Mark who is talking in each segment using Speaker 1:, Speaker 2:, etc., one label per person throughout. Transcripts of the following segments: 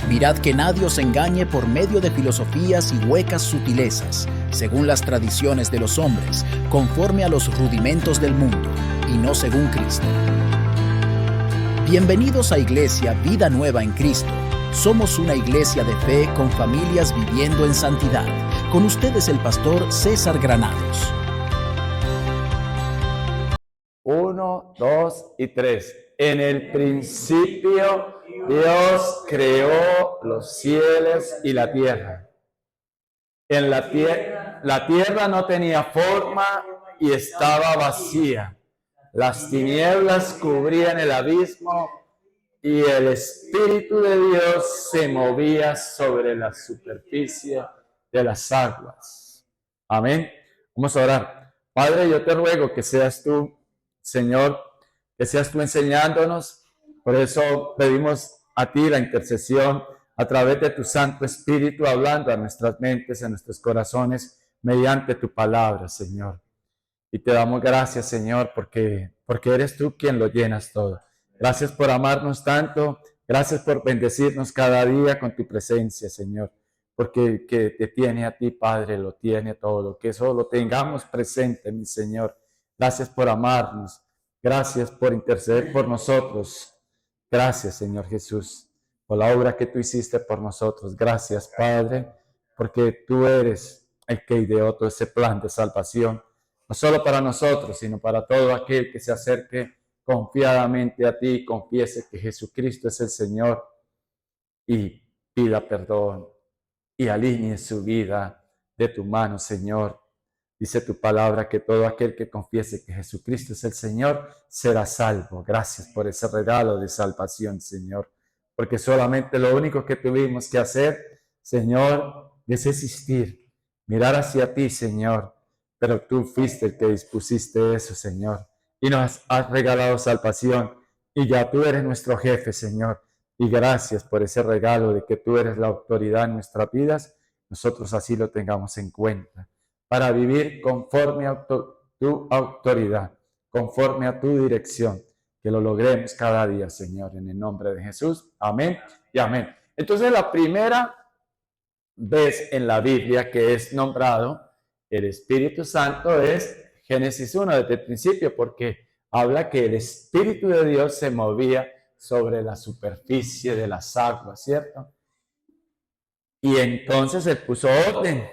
Speaker 1: Mirad que nadie os engañe por medio de filosofías y huecas sutilezas, según las tradiciones de los hombres, conforme a los rudimentos del mundo, y no según Cristo. Bienvenidos a Iglesia Vida Nueva en Cristo. Somos una iglesia de fe con familias viviendo en santidad. Con ustedes el pastor César Granados.
Speaker 2: 1, 2 y 3. En el principio Dios creó los cielos y la tierra. La tierra no tenía forma y estaba vacía. Las tinieblas cubrían el abismo y el Espíritu de Dios se movía sobre la superficie de las aguas. Amén. Vamos a orar. Padre, yo te ruego que seas tú, Señor, que seas tú enseñándonos. Por eso pedimos a ti la intercesión a través de tu Santo Espíritu, hablando a nuestras mentes, a nuestros corazones, mediante tu palabra, Señor. Y te damos gracias, Señor, porque eres tú quien lo llenas todo. Gracias por amarnos tanto. Gracias por bendecirnos cada día con tu presencia, Señor. Porque que te tiene a ti, Padre, lo tiene todo. Que eso lo tengamos presente, mi Señor. Gracias por amarnos. Gracias por interceder por nosotros. Gracias, Señor Jesús, por la obra que tú hiciste por nosotros. Gracias, Padre, porque tú eres el que ideó todo ese plan de salvación. No solo para nosotros, sino para todo aquel que se acerque confiadamente a ti, confiese que Jesucristo es el Señor y pida perdón y alinee su vida de tu mano, Señor. Dice tu palabra que todo aquel que confiese que Jesucristo es el Señor será salvo. Gracias por ese regalo de salvación, Señor. Porque solamente lo único que tuvimos que hacer, Señor, es existir, mirar hacia ti, Señor. Pero tú fuiste el que dispusiste eso, Señor. Y nos has regalado salvación. Y ya tú eres nuestro jefe, Señor. Y gracias por ese regalo de que tú eres la autoridad en nuestras vidas. Nosotros así lo tengamos en cuenta. Para vivir conforme a tu autoridad, conforme a tu dirección. Que lo logremos cada día, Señor, en el nombre de Jesús. Amén y amén. Entonces, la primera vez en la Biblia que es nombrado el Espíritu Santo es Génesis 1, desde el principio, porque habla que el Espíritu de Dios se movía sobre la superficie de las aguas, ¿cierto? Y entonces Él puso orden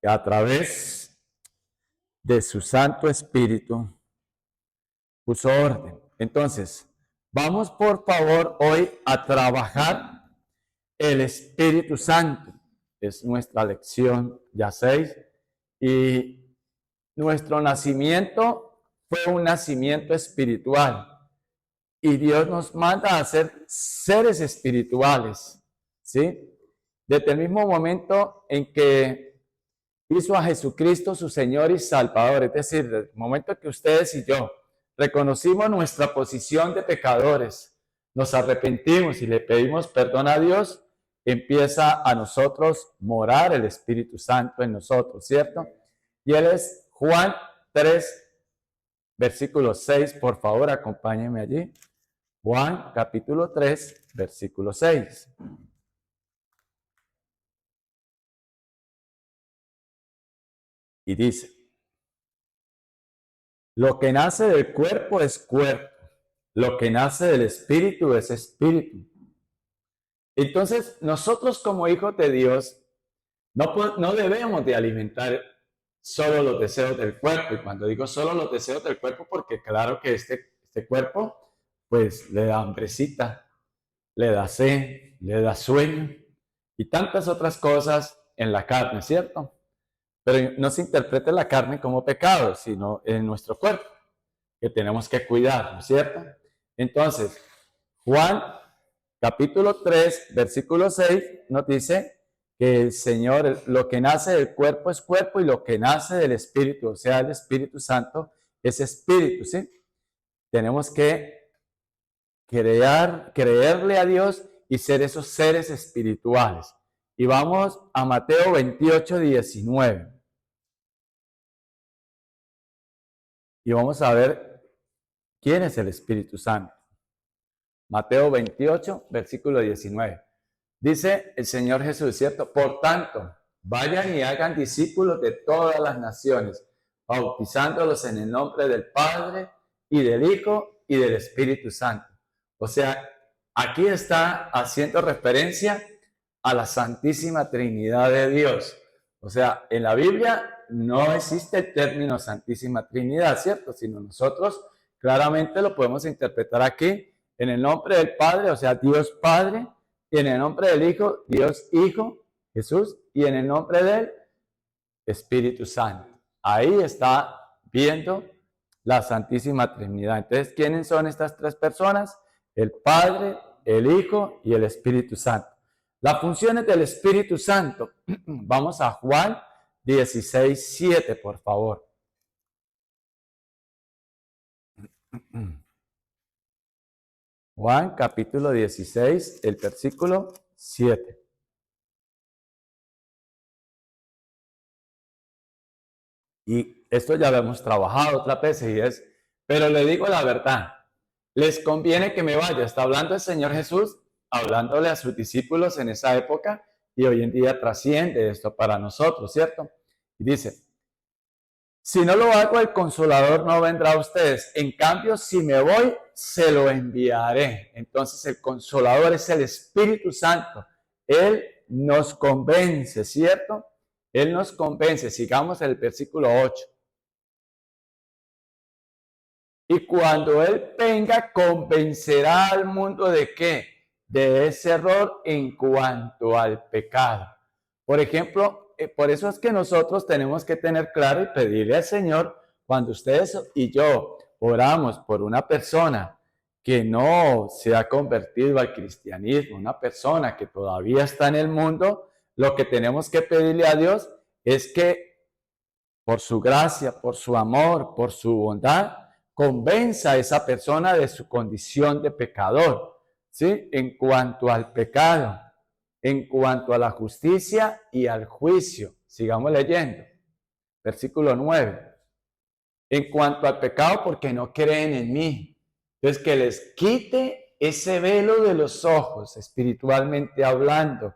Speaker 2: a través de su Santo Espíritu, puso orden. Entonces, vamos por favor hoy a trabajar el Espíritu Santo. Es nuestra lección ya 6. Y nuestro nacimiento fue un nacimiento espiritual. Y Dios nos manda a ser seres espirituales, ¿sí? Desde el mismo momento en que hizo a Jesucristo su Señor y Salvador, es decir, desde el momento que ustedes y yo reconocimos nuestra posición de pecadores, nos arrepentimos y le pedimos perdón a Dios, empieza a nosotros morar el Espíritu Santo en nosotros, ¿cierto? Y Él es Juan 3, versículo 6, por favor, acompáñenme allí. Juan, capítulo 3, versículo 6. Y dice, lo que nace del cuerpo es cuerpo, lo que nace del espíritu es espíritu. Entonces, nosotros como hijos de Dios, no debemos de alimentar solo los deseos del cuerpo. Y cuando digo solo los deseos del cuerpo, porque claro que este cuerpo, pues le da hambrecita, le da sed, le da sueño y tantas otras cosas en la carne, ¿cierto? Pero no se interprete la carne como pecado, sino en nuestro cuerpo, que tenemos que cuidar, ¿no es cierto? Entonces, Juan capítulo 3, versículo 6 nos dice que el Señor, lo que nace del cuerpo es cuerpo y lo que nace del Espíritu, o sea, el Espíritu Santo, es Espíritu, ¿sí? Tenemos que creerle a Dios y ser esos seres espirituales. Y vamos a Mateo 28, 19. Y vamos a ver quién es el Espíritu Santo. Mateo 28, versículo 19. Dice el Señor Jesús, ¿cierto? Por tanto, vayan y hagan discípulos de todas las naciones, bautizándolos en el nombre del Padre y del Hijo y del Espíritu Santo. O sea, aquí está haciendo referencia a la Santísima Trinidad de Dios. O sea, en la Biblia no existe el término Santísima Trinidad, ¿cierto? Sino nosotros claramente lo podemos interpretar aquí en el nombre del Padre, o sea, Dios Padre, y en el nombre del Hijo, Dios Hijo, Jesús, y en el nombre del Espíritu Santo. Ahí está viendo la Santísima Trinidad. Entonces, ¿quiénes son estas tres personas? El Padre, el Hijo y el Espíritu Santo. Las funciones del Espíritu Santo. Vamos a Juan 16:7, por favor. Juan capítulo 16, el versículo 7. Y esto ya lo hemos trabajado otras veces y es, pero le digo la verdad, les conviene que me vaya. Está hablando el Señor Jesús, hablándole a sus discípulos en esa época y hoy en día trasciende esto para nosotros, ¿cierto? Y dice, si no lo hago, el Consolador no vendrá a ustedes. En cambio, si me voy, se lo enviaré. Entonces, el Consolador es el Espíritu Santo. Él nos convence, ¿cierto? Él nos convence. Sigamos el versículo 8. Y cuando Él venga, convencerá al mundo ¿de qué? De ese error en cuanto al pecado. Por ejemplo, por eso es que nosotros tenemos que tener claro y pedirle al Señor, cuando ustedes y yo oramos por una persona que no se ha convertido al cristianismo, una persona que todavía está en el mundo, lo que tenemos que pedirle a Dios es que por su gracia, por su amor, por su bondad, convenza a esa persona de su condición de pecador, ¿sí? En cuanto al pecado, en cuanto a la justicia y al juicio. Sigamos leyendo. Versículo 9. En cuanto al pecado, porque no creen en mí. Entonces, que les quite ese velo de los ojos, espiritualmente hablando,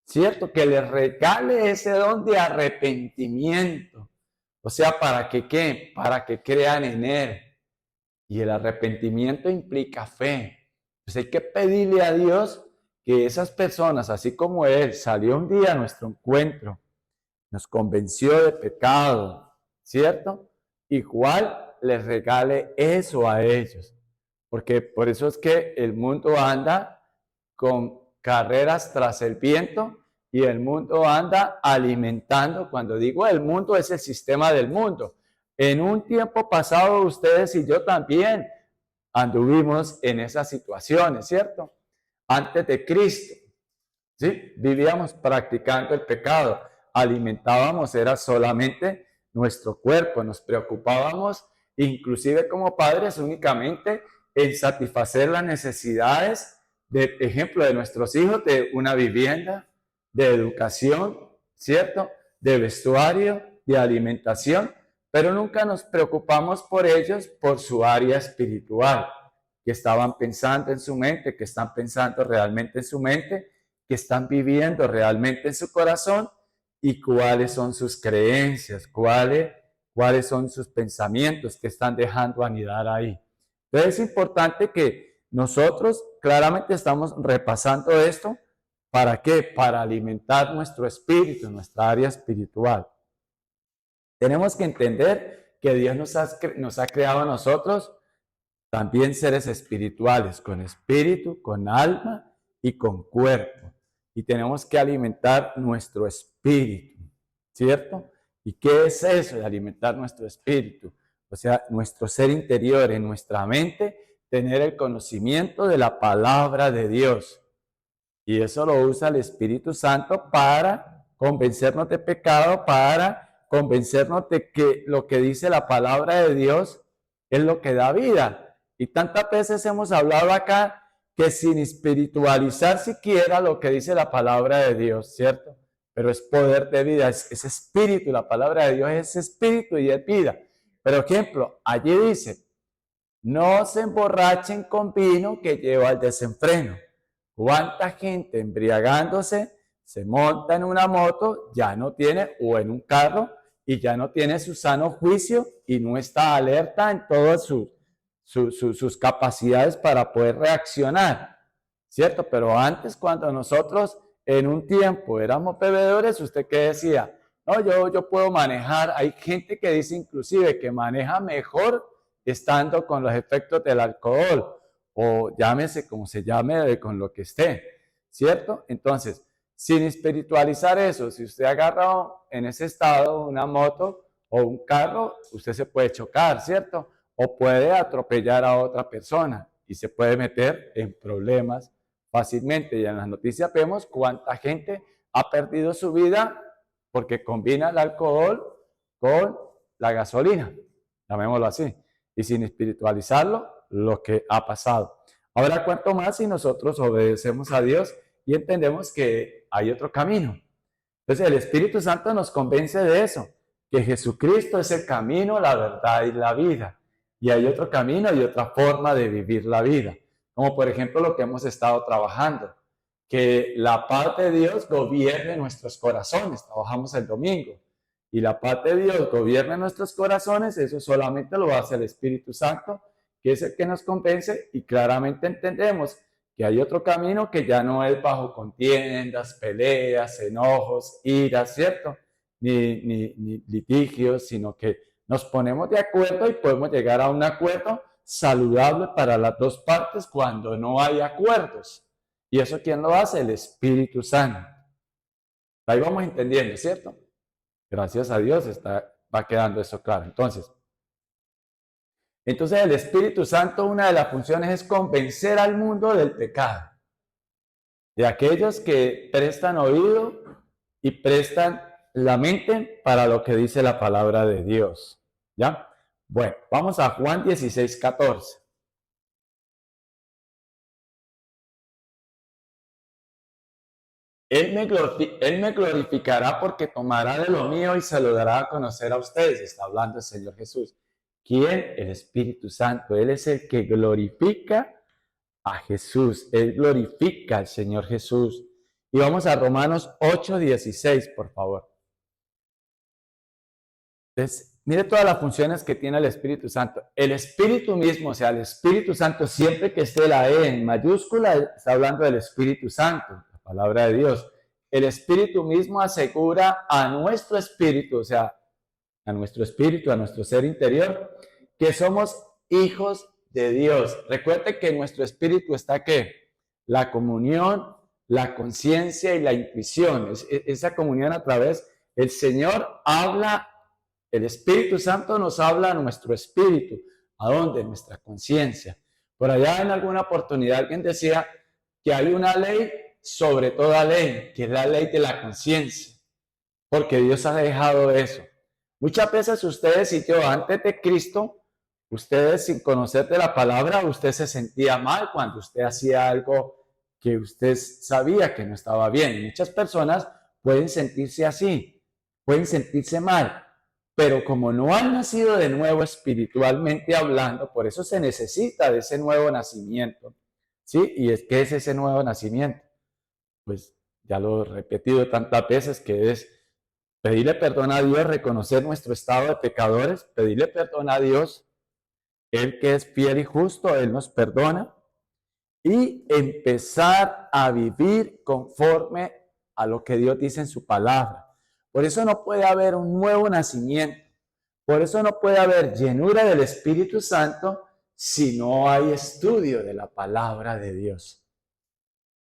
Speaker 2: ¿cierto? Que les regale ese don de arrepentimiento. O sea, ¿para que qué? Para que crean en Él. Y el arrepentimiento implica fe. Pues hay que pedirle a Dios que esas personas, así como Él salió un día a nuestro encuentro, nos convenció de pecado, ¿cierto? Igual les regale eso a ellos. Porque por eso es que el mundo anda con carreras tras el viento y el mundo anda alimentando. Cuando digo el mundo, es el sistema del mundo. En un tiempo pasado, ustedes y yo también anduvimos en esas situaciones, ¿cierto? Antes de Cristo, ¿sí? Vivíamos practicando el pecado, alimentábamos, era solamente nuestro cuerpo, nos preocupábamos, inclusive como padres, únicamente en satisfacer las necesidades, de ejemplo, de nuestros hijos, de una vivienda, de educación, ¿cierto? De vestuario, de alimentación, pero nunca nos preocupamos por ellos, por su área espiritual, que estaban pensando en su mente, que están pensando realmente en su mente, que están viviendo realmente en su corazón y cuáles son sus creencias, cuáles son sus pensamientos que están dejando anidar ahí. Entonces es importante que nosotros claramente estamos repasando esto. ¿Para qué? Para alimentar nuestro espíritu, nuestra área espiritual. Tenemos que entender que Dios nos ha creado a nosotros también seres espirituales, con espíritu, con alma y con cuerpo. Y tenemos que alimentar nuestro espíritu, ¿cierto? ¿Y qué es eso de alimentar nuestro espíritu? O sea, nuestro ser interior, en nuestra mente, tener el conocimiento de la palabra de Dios. Y eso lo usa el Espíritu Santo para convencernos de pecado, para convencernos de que lo que dice la palabra de Dios es lo que da vida. Y tantas veces hemos hablado acá que sin espiritualizar siquiera lo que dice la palabra de Dios, ¿cierto? Pero es poder de vida, es espíritu, la palabra de Dios es espíritu y es vida. Por ejemplo, allí dice, no se emborrachen con vino que lleva al desenfreno. ¿Cuánta gente embriagándose se monta en una moto, ya no tiene, o en un carro, y ya no tiene su sano juicio y no está alerta en todas sus capacidades para poder reaccionar, ¿cierto? Pero antes, cuando nosotros en un tiempo éramos bebedores, ¿usted qué decía? No, yo puedo manejar. Hay gente que dice inclusive que maneja mejor estando con los efectos del alcohol, o llámese como se llame, con lo que esté, ¿cierto? Entonces, sin espiritualizar eso, si usted agarra en ese estado una moto o un carro, usted se puede chocar, ¿cierto? O puede atropellar a otra persona y se puede meter en problemas fácilmente. Y en las noticias vemos cuánta gente ha perdido su vida porque combina el alcohol con la gasolina, llamémoslo así, y sin espiritualizarlo, lo que ha pasado. Ahora, ¿cuánto más si nosotros obedecemos a Dios y entendemos que hay otro camino? Entonces, el Espíritu Santo nos convence de eso, que Jesucristo es el camino, la verdad y la vida. Y hay otro camino y otra forma de vivir la vida, como por ejemplo lo que hemos estado trabajando, que la paz de Dios gobierne nuestros corazones. Trabajamos el domingo. Y la paz de Dios gobierne nuestros corazones, eso solamente lo hace el Espíritu Santo, que es el que nos convence, y claramente entendemos que hay otro camino que ya no es bajo contiendas, peleas, enojos, iras, ¿cierto? Ni litigios, sino que nos ponemos de acuerdo y podemos llegar a un acuerdo saludable para las dos partes cuando no hay acuerdos. ¿Y eso quién lo hace? El Espíritu Santo. Ahí vamos entendiendo, ¿cierto? Gracias a Dios va quedando eso claro. Entonces el Espíritu Santo, una de las funciones es convencer al mundo del pecado, de aquellos que prestan oído y prestan la mente para lo que dice la palabra de Dios. ¿Ya? Bueno, vamos a Juan 16:14. Él me glorificará porque tomará de lo mío y se lo dará a conocer a ustedes. Está hablando el Señor Jesús. ¿Quién? El Espíritu Santo. Él es el que glorifica a Jesús. Él glorifica al Señor Jesús. Y vamos a Romanos 8:16, por favor. Entonces, mire todas las funciones que tiene el Espíritu Santo. El Espíritu mismo, o sea, el Espíritu Santo, siempre que esté la E en mayúscula, está hablando del Espíritu Santo, la palabra de Dios. El Espíritu mismo asegura a nuestro espíritu, o sea, a nuestro espíritu, a nuestro ser interior, que somos hijos de Dios. Recuerde que en nuestro espíritu está ¿qué? La comunión, la conciencia y la intuición. Esa comunión a través, el Señor habla, el Espíritu Santo nos habla a nuestro espíritu. ¿A dónde? Nuestra conciencia. Por allá en alguna oportunidad alguien decía que hay una ley sobre toda ley, que es la ley de la conciencia, porque Dios ha dejado eso. Muchas veces ustedes y yo, antes de Cristo, ustedes sin conocer de la palabra, usted se sentía mal cuando usted hacía algo que usted sabía que no estaba bien. Y muchas personas pueden sentirse así, pueden sentirse mal, pero como no han nacido de nuevo espiritualmente hablando, por eso se necesita de ese nuevo nacimiento, ¿sí? ¿Y qué es ese nuevo nacimiento? Pues ya lo he repetido tantas veces, que es pedirle perdón a Dios, reconocer nuestro estado de pecadores, pedirle perdón a Dios, Él que es fiel y justo, Él nos perdona, y empezar a vivir conforme a lo que Dios dice en su palabra. Por eso no puede haber un nuevo nacimiento, por eso no puede haber llenura del Espíritu Santo si no hay estudio de la palabra de Dios.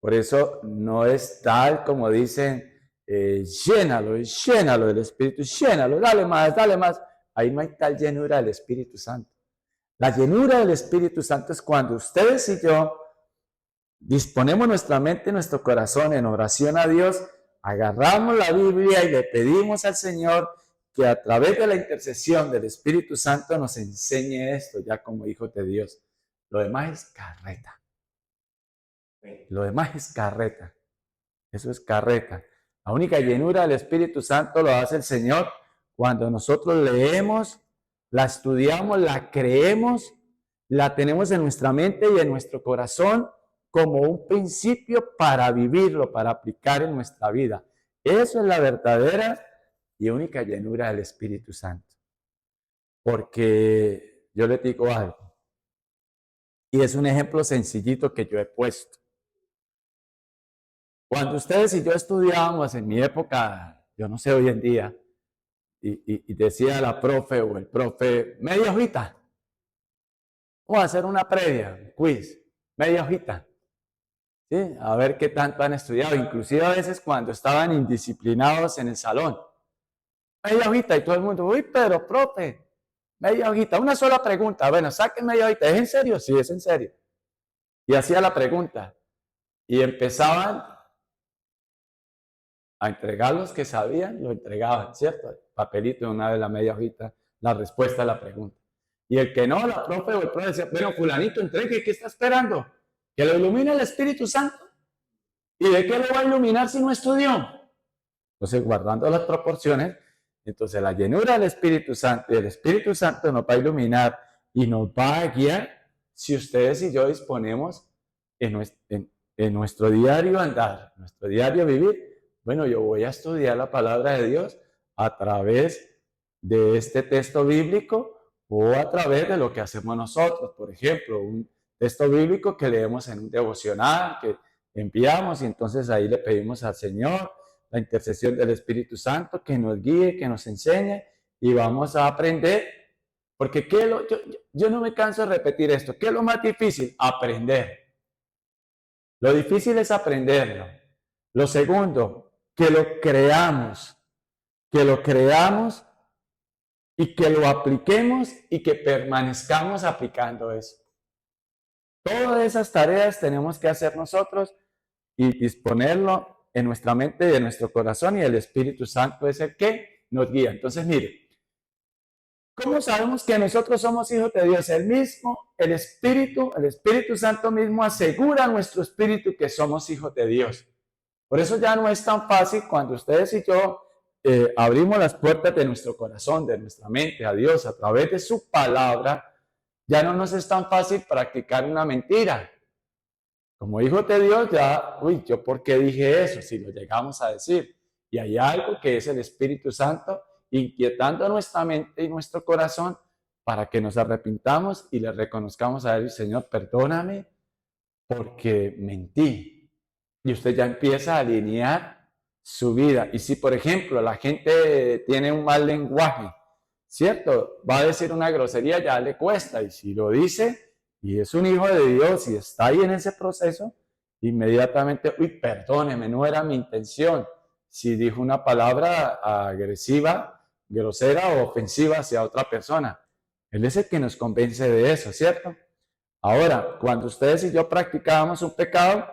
Speaker 2: Por eso no es tal como dicen, llénalo del Espíritu, llénalo, dale más. Ahí no hay tal llenura del Espíritu Santo. La llenura del Espíritu Santo es cuando ustedes y yo disponemos nuestra mente y nuestro corazón en oración a Dios, agarramos la Biblia y le pedimos al Señor que a través de la intercesión del Espíritu Santo nos enseñe esto ya como hijos de Dios. Lo demás es carreta. Lo demás es carreta. Eso es carreta. La única llenura del Espíritu Santo lo hace el Señor cuando nosotros leemos, la estudiamos, la creemos, la tenemos en nuestra mente y en nuestro corazón como un principio para vivirlo, para aplicar en nuestra vida. Eso es la verdadera y única llenura del Espíritu Santo. Porque yo les digo algo, y es un ejemplo sencillito que yo he puesto. Cuando ustedes y yo estudiábamos en mi época, yo no sé hoy en día, y decía la profe o el profe, media hojita, vamos a hacer una previa, un quiz, media hojita, ¿sí? A ver qué tanto han estudiado, inclusive a veces cuando estaban indisciplinados en el salón, media hojita, y todo el mundo, uy, pero profe, media hojita, una sola pregunta, bueno, saquen media hojita, ¿es en serio? Sí, es en serio. Y hacía la pregunta, y empezaban a entregar los que sabían, lo entregaban, ¿cierto? Papelito de una de la media hojita, la respuesta a la pregunta. Y el que no, la profe o el profe decía, bueno, fulanito, entregue, ¿qué está esperando? ¿Que lo ilumine el Espíritu Santo? ¿Y de qué lo va a iluminar si no estudió? Entonces, guardando las proporciones, entonces la llenura del Espíritu Santo y el Espíritu Santo nos va a iluminar y nos va a guiar si ustedes y yo disponemos en nuestro diario andar, nuestro diario vivir. Bueno, yo voy a estudiar la palabra de Dios a través de este texto bíblico o a través de lo que hacemos nosotros. Por ejemplo, un texto bíblico que leemos en un devocional, que enviamos y entonces ahí le pedimos al Señor la intercesión del Espíritu Santo que nos guíe, que nos enseñe y vamos a aprender. Porque yo no me canso de repetir esto. ¿Qué es lo más difícil? Aprender. Lo difícil es aprenderlo. Lo segundo, que lo creamos y que lo apliquemos y que permanezcamos aplicando eso. Todas esas tareas tenemos que hacer nosotros y disponerlo en nuestra mente y en nuestro corazón, y el Espíritu Santo es el que nos guía. Entonces, mire, ¿cómo sabemos que nosotros somos hijos de Dios? El Espíritu Santo mismo asegura a nuestro espíritu que somos hijos de Dios. Por eso ya no es tan fácil cuando ustedes y yo abrimos las puertas de nuestro corazón, de nuestra mente a Dios a través de su palabra, ya no nos es tan fácil practicar una mentira. Como hijos de Dios ya, uy, ¿yo por qué dije eso? Si lo llegamos a decir. Y hay algo que es el Espíritu Santo inquietando nuestra mente y nuestro corazón para que nos arrepintamos y le reconozcamos a Él, Señor, perdóname porque mentí. Y usted ya empieza a alinear su vida. Y si, por ejemplo, la gente tiene un mal lenguaje, ¿cierto? Va a decir una grosería, ya le cuesta. Y si lo dice, y es un hijo de Dios y está ahí en ese proceso, inmediatamente, uy, perdóneme, no era mi intención. Si dijo una palabra agresiva, grosera o ofensiva hacia otra persona. Él es el que nos convence de eso, ¿cierto? Ahora, cuando ustedes y yo practicábamos un pecado,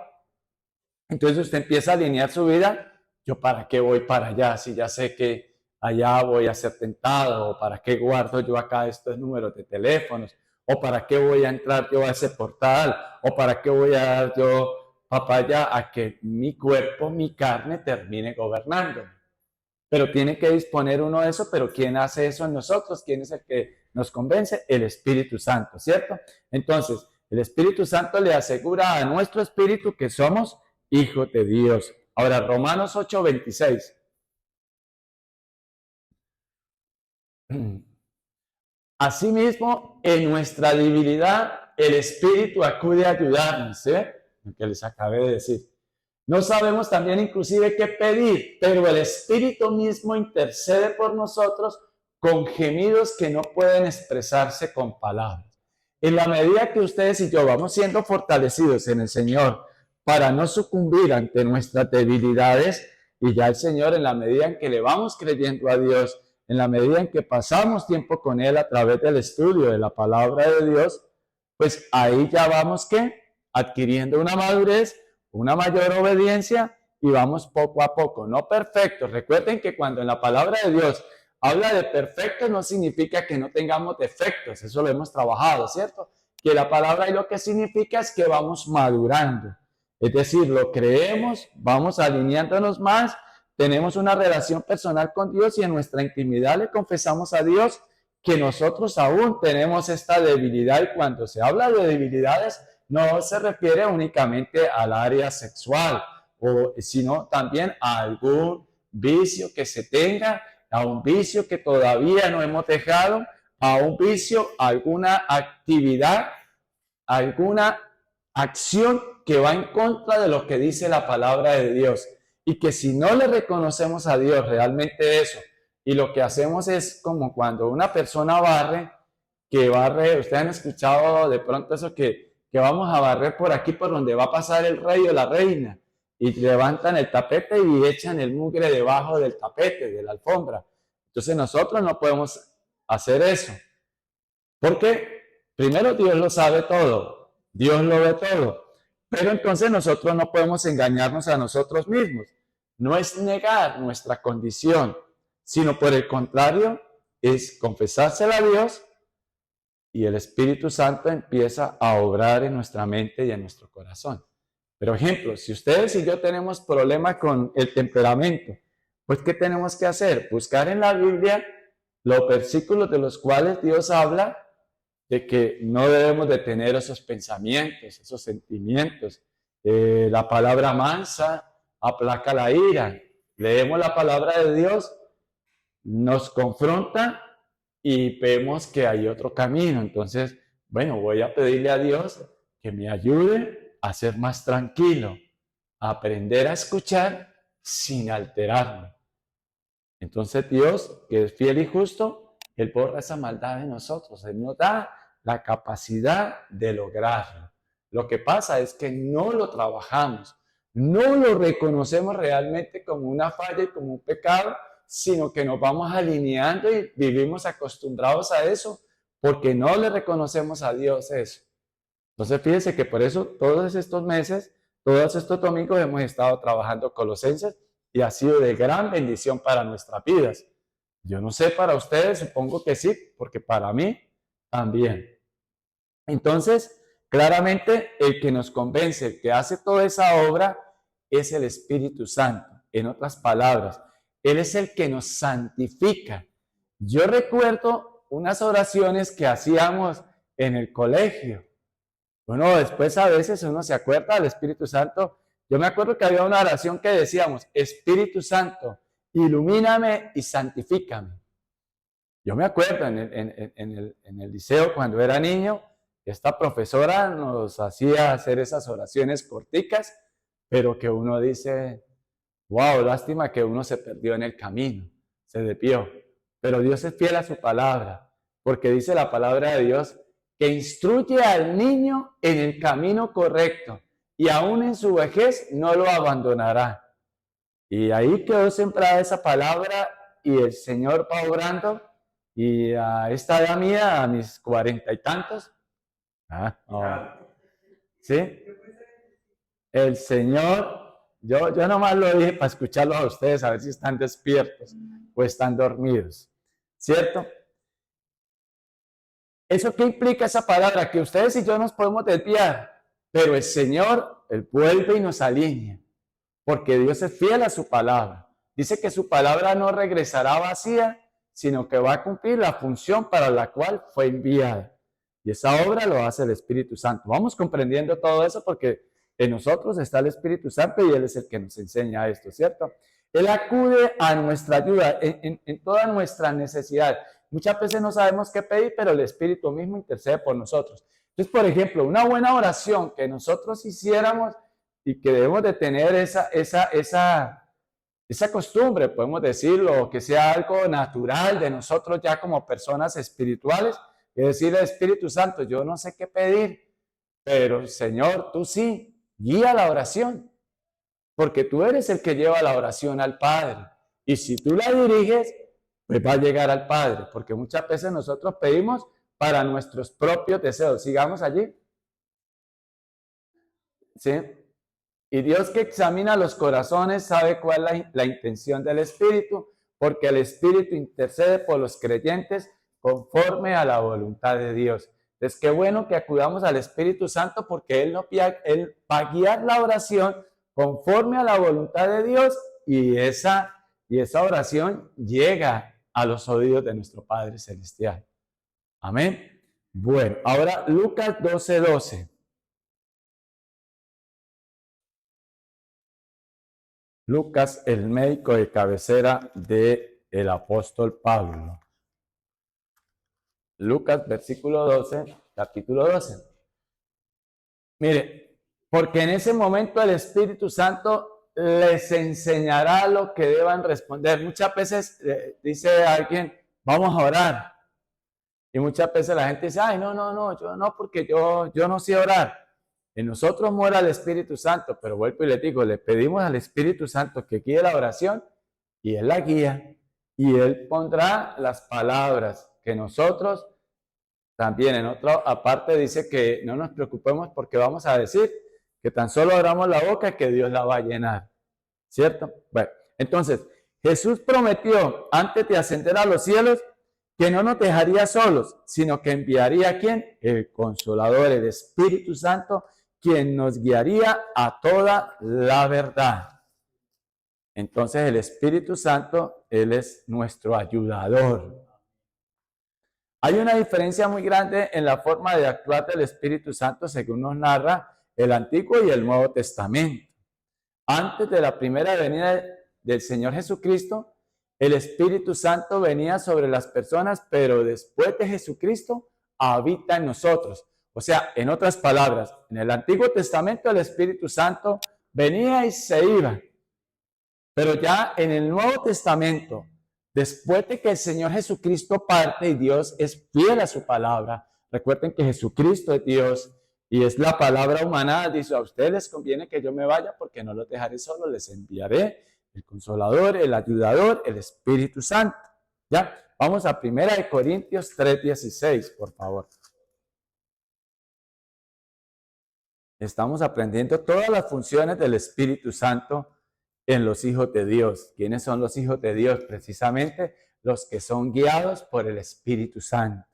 Speaker 2: entonces usted empieza a alinear su vida. ¿Yo para qué voy para allá si ya sé que allá voy a ser tentado? ¿O para qué guardo yo acá estos números de teléfonos? ¿O para qué voy a entrar yo a ese portal? ¿O para qué voy a dar yo papaya a que mi cuerpo, mi carne termine gobernando? Pero tiene que disponer uno de eso. ¿Pero quién hace eso en nosotros? ¿Quién es el que nos convence? El Espíritu Santo, ¿cierto? Entonces, el Espíritu Santo le asegura a nuestro espíritu que somos hijos de Dios. Ahora, Romanos 8:26. Asimismo, en nuestra debilidad, el Espíritu acude a ayudarnos, lo que les acabé de decir. No sabemos también inclusive qué pedir, pero el Espíritu mismo intercede por nosotros con gemidos que no pueden expresarse con palabras. En la medida que ustedes y yo vamos siendo fortalecidos en el Señor para no sucumbir ante nuestras debilidades, y ya el Señor, en la medida en que le vamos creyendo a Dios, en la medida en que pasamos tiempo con Él a través del estudio de la palabra de Dios, pues ahí ya vamos adquiriendo una madurez, una mayor obediencia, y vamos poco a poco, no perfectos. Recuerden que cuando en la palabra de Dios habla de perfectos, no significa que no tengamos defectos, eso lo hemos trabajado, ¿cierto? Que la palabra y lo que significa es que vamos madurando. Es decir, lo creemos, vamos alineándonos más, tenemos una relación personal con Dios y en nuestra intimidad le confesamos a Dios que nosotros aún tenemos esta debilidad, y cuando se habla de debilidades no se refiere únicamente al área sexual, sino también a algún vicio que se tenga, a un vicio que todavía no hemos dejado, a un vicio, alguna actividad, alguna acción que va en contra de lo que dice la palabra de Dios. Y que si no le reconocemos a Dios realmente eso, y lo que hacemos es como cuando una persona barre, que barre, ustedes han escuchado de pronto eso que vamos a barrer por aquí por donde va a pasar el rey o la reina, y levantan el tapete y echan el mugre debajo del tapete, de la alfombra. Entonces nosotros no podemos hacer eso, porque primero Dios lo sabe todo, Dios lo ve todo, pero entonces nosotros no podemos engañarnos a nosotros mismos. No es negar nuestra condición, sino por el contrario, es confesársela a Dios y el Espíritu Santo empieza a obrar en nuestra mente y en nuestro corazón. Pero ejemplo, si ustedes y yo tenemos problemas con el temperamento, pues ¿qué tenemos que hacer? Buscar en la Biblia los versículos de los cuales Dios habla de que no debemos de tener esos pensamientos, esos sentimientos. La palabra mansa aplaca la ira. Leemos la palabra de Dios, nos confronta y vemos que hay otro camino. Entonces, bueno, voy a pedirle a Dios que me ayude a ser más tranquilo, a aprender a escuchar sin alterarme. Entonces Dios, que es fiel y justo, Él borra esa maldad de nosotros. Él nos da la capacidad de lograrlo. Lo que pasa es que no lo trabajamos, no lo reconocemos realmente como una falla y como un pecado, sino que nos vamos alineando y vivimos acostumbrados a eso porque no le reconocemos a Dios eso. Entonces fíjense que por eso todos estos meses, todos estos domingos hemos estado trabajando Colosenses y ha sido de gran bendición para nuestras vidas. Yo no sé para ustedes, supongo que sí, porque para mí también. Entonces, claramente el que nos convence, el que hace toda esa obra es el Espíritu Santo. En otras palabras, Él es el que nos santifica. Yo recuerdo unas oraciones que hacíamos en el colegio. Bueno, después a veces uno se acuerda del Espíritu Santo. Yo me acuerdo que había una oración que decíamos, Espíritu Santo, ilumíname y santifícame. Yo me acuerdo en el liceo cuando era niño, esta profesora nos hacía hacer esas oraciones corticas, pero que uno dice, wow, lástima que uno se perdió en el camino, se desvió. Pero Dios es fiel a su palabra, porque dice la palabra de Dios que instruye al niño en el camino correcto y aún en su vejez no lo abandonará. Y ahí quedó sembrada esa palabra y el Señor va obrando. Y a esta edad mía, a mis 40 y tantos, ¿sí? El Señor, yo nomás lo dije para escucharlos a ustedes, a ver si están despiertos o están dormidos, ¿cierto? ¿Eso qué implica esa palabra? Que ustedes y yo nos podemos desviar, pero el Señor, Él vuelve y nos alinea, porque Dios es fiel a su palabra. Dice que su palabra no regresará vacía, sino que va a cumplir la función para la cual fue enviada. Y esa obra lo hace el Espíritu Santo. Vamos comprendiendo todo eso porque en nosotros está el Espíritu Santo y Él es el que nos enseña esto, ¿cierto? Él acude a nuestra ayuda en toda nuestra necesidad. Muchas veces no sabemos qué pedir, pero el Espíritu mismo intercede por nosotros. Entonces, por ejemplo, una buena oración que nosotros hiciéramos y que debemos de tener esa costumbre, podemos decirlo, que sea algo natural de nosotros ya como personas espirituales, es decir, el Espíritu Santo, yo no sé qué pedir, pero Señor, tú sí, guía la oración, porque tú eres el que lleva la oración al Padre, y si tú la diriges, pues va a llegar al Padre, porque muchas veces nosotros pedimos para nuestros propios deseos. Sigamos allí. ¿Sí? Y Dios que examina los corazones sabe cuál es la intención del Espíritu, porque el Espíritu intercede por los creyentes conforme a la voluntad de Dios. Entonces, qué bueno que acudamos al Espíritu Santo porque Él va a guiar la oración conforme a la voluntad de Dios y esa oración llega a los oídos de nuestro Padre Celestial. Amén. Bueno, ahora Lucas 12:12. Lucas, el médico de cabecera del apóstol Pablo. Lucas, versículo 12, capítulo 12. Mire, porque en ese momento el Espíritu Santo les enseñará lo que deban responder. Muchas veces dice alguien, vamos a orar. Y muchas veces la gente dice, ay, no, yo no, porque yo no sé orar. En nosotros mora el Espíritu Santo, pero vuelvo y le digo, le pedimos al Espíritu Santo que guíe la oración y Él la guía. Y Él pondrá las palabras que nosotros también en otra aparte dice que no nos preocupemos porque vamos a decir que tan solo abramos la boca que Dios la va a llenar. ¿Cierto? Bueno, entonces Jesús prometió antes de ascender a los cielos que no nos dejaría solos, sino que enviaría ¿a quién? El Consolador, el Espíritu Santo, quien nos guiaría a toda la verdad. Entonces el Espíritu Santo, Él es nuestro ayudador. Hay una diferencia muy grande en la forma de actuar del Espíritu Santo según nos narra el Antiguo y el Nuevo Testamento. Antes de la primera venida del Señor Jesucristo, el Espíritu Santo venía sobre las personas, pero después de Jesucristo habita en nosotros. O sea, en otras palabras, en el Antiguo Testamento el Espíritu Santo venía y se iba. Pero ya en el Nuevo Testamento, después de que el Señor Jesucristo parte y Dios es fiel a su palabra, recuerden que Jesucristo es Dios y es la palabra humana, dice, a ustedes les conviene que yo me vaya porque no los dejaré solos, les enviaré el Consolador, el Ayudador, el Espíritu Santo. ¿Ya? Vamos a 1 Corintios 3:16, por favor. Estamos aprendiendo todas las funciones del Espíritu Santo en los hijos de Dios. ¿Quiénes son los hijos de Dios? Precisamente los que son guiados por el Espíritu Santo.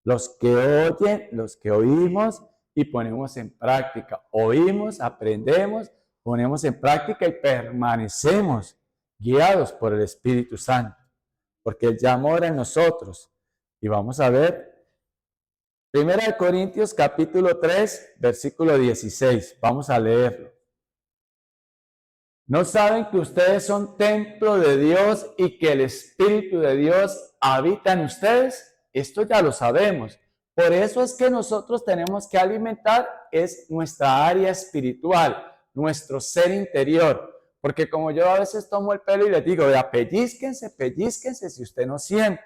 Speaker 2: Los que oyen, los que oímos y ponemos en práctica. Oímos, aprendemos, ponemos en práctica y permanecemos guiados por el Espíritu Santo, porque Él ya mora en nosotros. Y vamos a ver 1 Corintios capítulo 3, versículo 16. Vamos a leerlo. ¿No saben que ustedes son templo de Dios y que el Espíritu de Dios habita en ustedes? Esto ya lo sabemos. Por eso es que nosotros tenemos que alimentar es nuestra área espiritual, nuestro ser interior. Porque como yo a veces tomo el pelo y les digo, vea, pellizquense si usted no siente.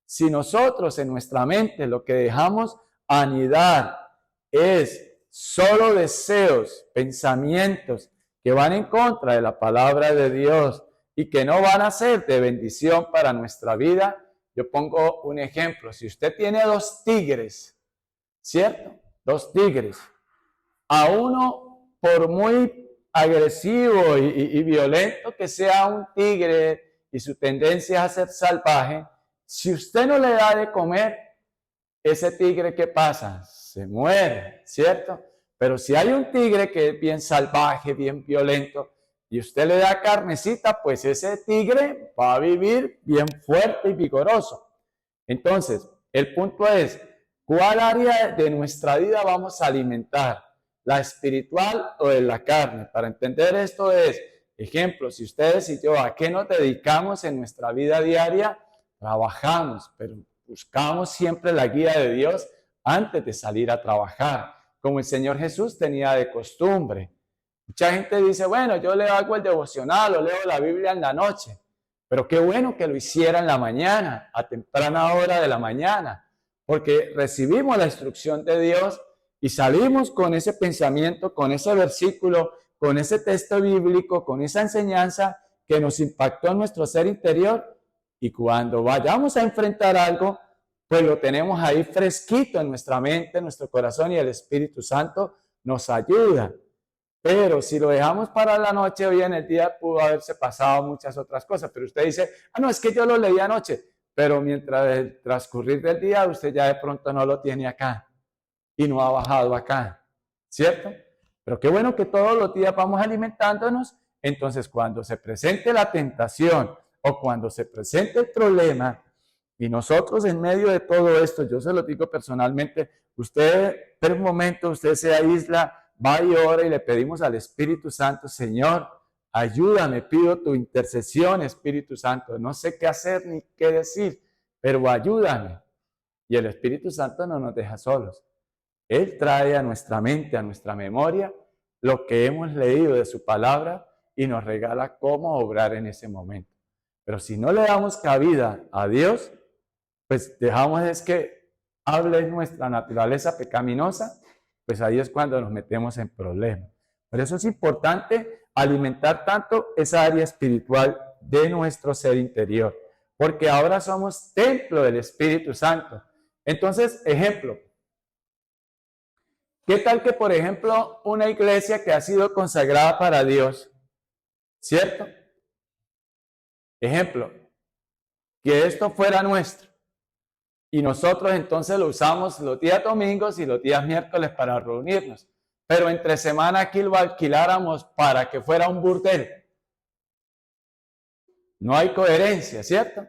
Speaker 2: Si nosotros en nuestra mente lo que dejamos anidar es solo deseos, pensamientos que van en contra de la palabra de Dios y que no van a ser de bendición para nuestra vida. Yo pongo un ejemplo. Si usted tiene 2 tigres, ¿cierto? 2 tigres. A uno, por muy agresivo y violento que sea un tigre y su tendencia a ser salvaje, si usted no le da de comer, ese tigre, ¿qué pasa? Se muere, ¿cierto? Pero si hay un tigre que es bien salvaje, bien violento, y usted le da carnecita, pues ese tigre va a vivir bien fuerte y vigoroso. Entonces, el punto es, ¿cuál área de nuestra vida vamos a alimentar? ¿La espiritual o de la carne? Para entender esto es, ejemplo, si ustedes y yo, ¿a qué nos dedicamos en nuestra vida diaria? Trabajamos, pero buscamos siempre la guía de Dios antes de salir a trabajar, como el Señor Jesús tenía de costumbre. Mucha gente dice, bueno, yo le hago el devocional o leo la Biblia en la noche, pero qué bueno que lo hiciera en la mañana, a temprana hora de la mañana, porque recibimos la instrucción de Dios y salimos con ese pensamiento, con ese versículo, con ese texto bíblico, con esa enseñanza que nos impactó en nuestro ser interior. Y cuando vayamos a enfrentar algo, pues lo tenemos ahí fresquito en nuestra mente, en nuestro corazón, y el Espíritu Santo nos ayuda. Pero si lo dejamos para la noche, hoy en el día pudo haberse pasado muchas otras cosas. Pero usted dice, no, es que yo lo leí anoche. Pero mientras el transcurrir del día, usted ya de pronto no lo tiene acá y no ha bajado acá, ¿cierto? Pero qué bueno que todos los días vamos alimentándonos. Entonces, cuando se presente la tentación o cuando se presente el problema, y nosotros en medio de todo esto, yo se lo digo personalmente, usted por un momento, usted se aísla, va y ora y le pedimos al Espíritu Santo, Señor, Ayúdame, pido tu intercesión, Espíritu Santo. No sé qué hacer ni qué decir, pero ayúdame. Y el Espíritu Santo no nos deja solos. Él trae a nuestra mente, a nuestra memoria, lo que hemos leído de su palabra y nos regala cómo obrar en ese momento. Pero si no le damos cabida a Dios, pues dejamos es que hable nuestra naturaleza pecaminosa, pues ahí es cuando nos metemos en problemas. Por eso es importante alimentar tanto esa área espiritual de nuestro ser interior, porque ahora somos templo del Espíritu Santo. Entonces, ejemplo, ¿qué tal que, por ejemplo, una iglesia que ha sido consagrada para Dios, ¿cierto? Ejemplo, que esto fuera nuestro y nosotros entonces lo usamos los días domingos y los días miércoles para reunirnos, pero entre semana aquí lo alquiláramos para que fuera un burdel. No hay coherencia, ¿cierto?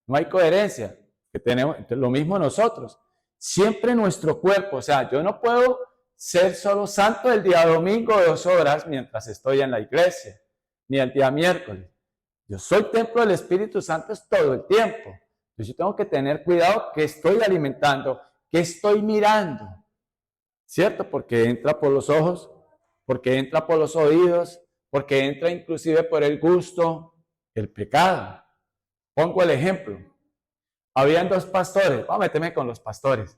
Speaker 2: No hay coherencia. Que tenemos lo mismo nosotros. Siempre nuestro cuerpo, o sea, yo no puedo ser solo santo el día domingo 2 horas mientras estoy en la iglesia, ni el día miércoles. Yo soy templo del Espíritu Santo todo el tiempo. Entonces yo tengo que tener cuidado que estoy alimentando, que estoy mirando, ¿cierto? Porque entra por los ojos, porque entra por los oídos, porque entra inclusive por el gusto, el pecado. Pongo el ejemplo. Habían 2 pastores, vamos a meterme con los pastores.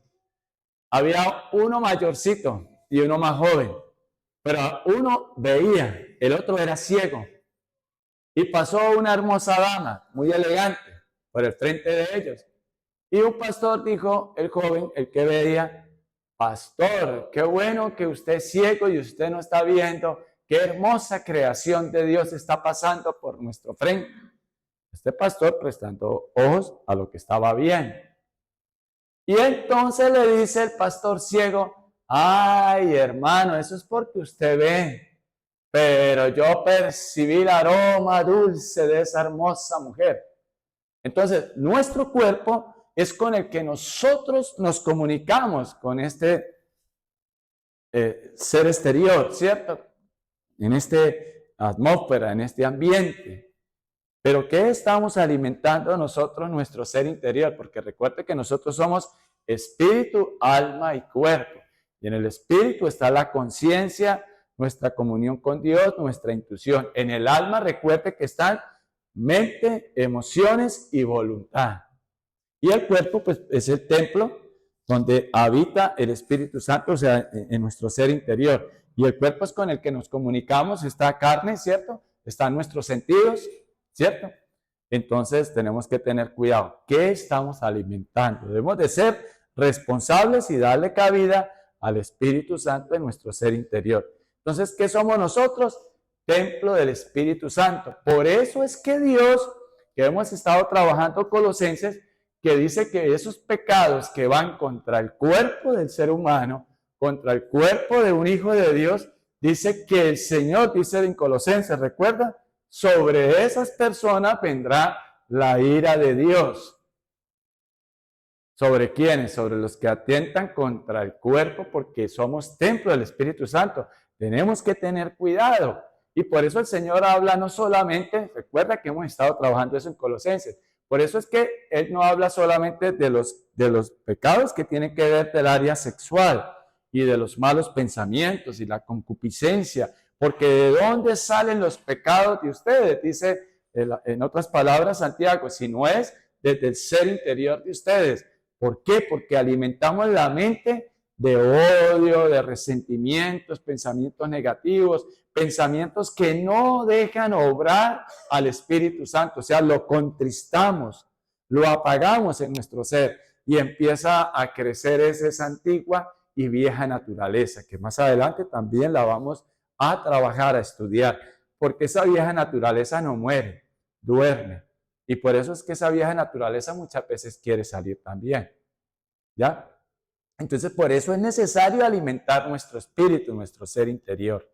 Speaker 2: Había uno mayorcito y uno más joven, pero uno veía, el otro era ciego. Y pasó una hermosa dama, muy elegante, por el frente de ellos. Y un pastor dijo, el joven, el que veía, pastor, qué bueno que usted es ciego y usted no está viendo, qué hermosa creación de Dios está pasando por nuestro frente. Este pastor prestando ojos a lo que estaba viendo. Y entonces le dice el pastor ciego, ay hermano, eso es porque usted ve, pero yo percibí el aroma dulce de esa hermosa mujer. Entonces, nuestro cuerpo es con el que nosotros nos comunicamos con este ser exterior, ¿cierto? En esta atmósfera, en este ambiente. Pero ¿qué estamos alimentando nosotros nuestro ser interior? Porque recuerde que nosotros somos espíritu, alma y cuerpo. Y en el espíritu está la conciencia, nuestra comunión con Dios, nuestra intuición. En el alma recuerde que están mente, emociones y voluntad. Y el cuerpo pues es el templo donde habita el Espíritu Santo, o sea, en nuestro ser interior. Y el cuerpo es con el que nos comunicamos, está carne, ¿cierto? Están nuestros sentidos, ¿cierto? Entonces tenemos que tener cuidado. ¿Qué estamos alimentando? Debemos de ser responsables y darle cabida al Espíritu Santo en nuestro ser interior. Entonces, ¿qué somos nosotros? Templo del Espíritu Santo. Por eso es que Dios, que hemos estado trabajando Colosenses, que dice que esos pecados que van contra el cuerpo del ser humano, contra el cuerpo de un hijo de Dios, dice que el Señor, dice en Colosenses, ¿recuerda? Sobre esas personas vendrá la ira de Dios. ¿Sobre quiénes? Sobre los que atentan contra el cuerpo, porque somos templo del Espíritu Santo. Tenemos que tener cuidado. Y por eso el Señor habla no solamente, recuerda que hemos estado trabajando eso en Colosenses, por eso es que Él no habla solamente de los pecados que tienen que ver del área sexual y de los malos pensamientos y la concupiscencia, porque ¿de dónde salen los pecados de ustedes? Dice en otras palabras Santiago, si no es desde el ser interior de ustedes. ¿Por qué? Porque alimentamos la mente de odio, de resentimientos, pensamientos negativos, pensamientos que no dejan obrar al Espíritu Santo, o sea, lo contristamos, lo apagamos en nuestro ser y empieza a crecer esa antigua y vieja naturaleza, que más adelante también la vamos a trabajar, a estudiar, porque esa vieja naturaleza no muere, duerme, y por eso es que esa vieja naturaleza muchas veces quiere salir también, ¿ya? Entonces, por eso es necesario alimentar nuestro espíritu, nuestro ser interior,